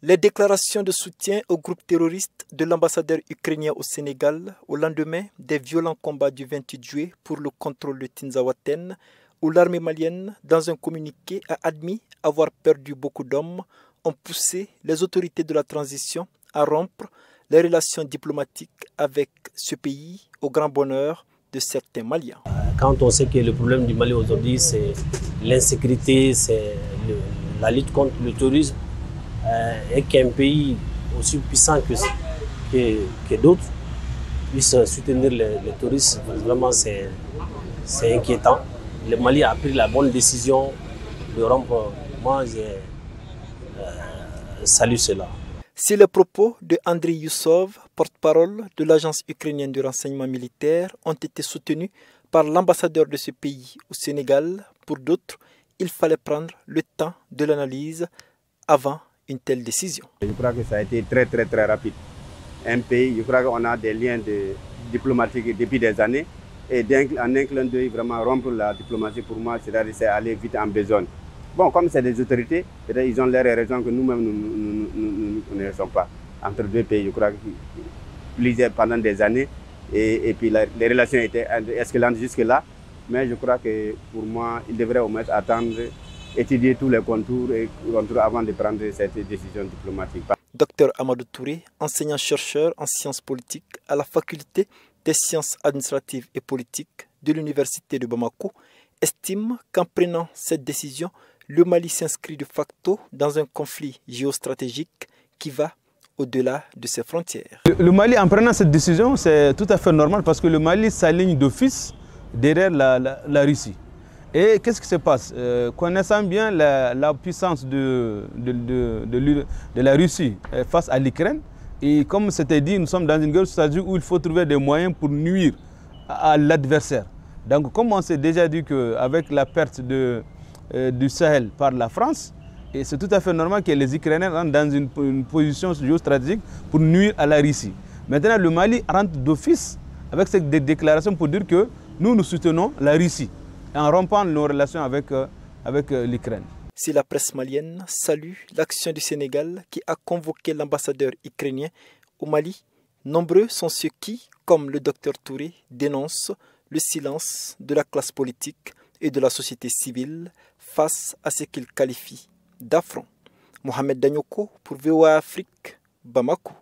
Les déclarations de soutien au groupe terroriste de l'ambassadeur ukrainien au Sénégal au lendemain des violents combats du 28 juillet pour le contrôle de Tinzaouaten, où l'armée malienne, dans un communiqué, a admis avoir perdu beaucoup d'hommes, ont poussé les autorités de la transition à rompre les relations diplomatiques avec ce pays au grand bonheur de certains Maliens. Quand on sait que le problème du Mali aujourd'hui, c'est l'insécurité, c'est la lutte contre le terrorisme, et qu'un pays aussi puissant que d'autres puisse soutenir les touristes, vraiment c'est inquiétant. Le Mali a pris la bonne décision de rompre. Moi, je salue cela. Si les propos de Andriy Youssov, porte-parole de l'agence ukrainienne de renseignement militaire, ont été soutenus par l'ambassadeur de ce pays au Sénégal, pour d'autres, il fallait prendre le temps de l'analyse avant une telle décision. Je crois que ça a été très rapide. Un pays, je crois qu'on a des liens diplomatiques depuis des années, et en un clin d'œil, vraiment rompre la diplomatie pour moi, c'est aller vite en besogne. Bon, comme c'est des autorités, peut-être ils ont l'air raison que nous-mêmes, nous ne le sommes pas. Entre deux pays, je crois que pendant des années, et puis les relations étaient escalantes jusque-là. Mais je crois que pour moi, il devrait au moins attendre, étudier tous les contours avant de prendre cette décision diplomatique. Dr Amadou Touré, enseignant-chercheur en sciences politiques à la faculté des sciences administratives et politiques de l'université de Bamako, estime qu'en prenant cette décision, le Mali s'inscrit de facto dans un conflit géostratégique qui va au-delà de ses frontières. Le Mali, en prenant cette décision, c'est tout à fait normal parce que le Mali s'aligne d'office derrière la Russie. Et qu'est-ce qui se passe? Connaissant bien la puissance de la Russie face à l'Ukraine, et comme c'était dit, nous sommes dans une guerre stratégique où il faut trouver des moyens pour nuire à l'adversaire. Donc comme on s'est déjà dit qu'avec la perte du Sahel par la France, et c'est tout à fait normal que les Ukrainiens rentrent dans une position géostratégique pour nuire à la Russie. Maintenant, le Mali rentre d'office avec cette déclaration pour dire que nous soutenons la Russie en rompant nos relations avec l'Ukraine. Si la presse malienne salue l'action du Sénégal qui a convoqué l'ambassadeur ukrainien au Mali, nombreux sont ceux qui, comme le docteur Touré, dénoncent le silence de la classe politique et de la société civile face à ce qu'ils qualifient d'affront. Mohamed Danyoko pour VOA Afrique, Bamako.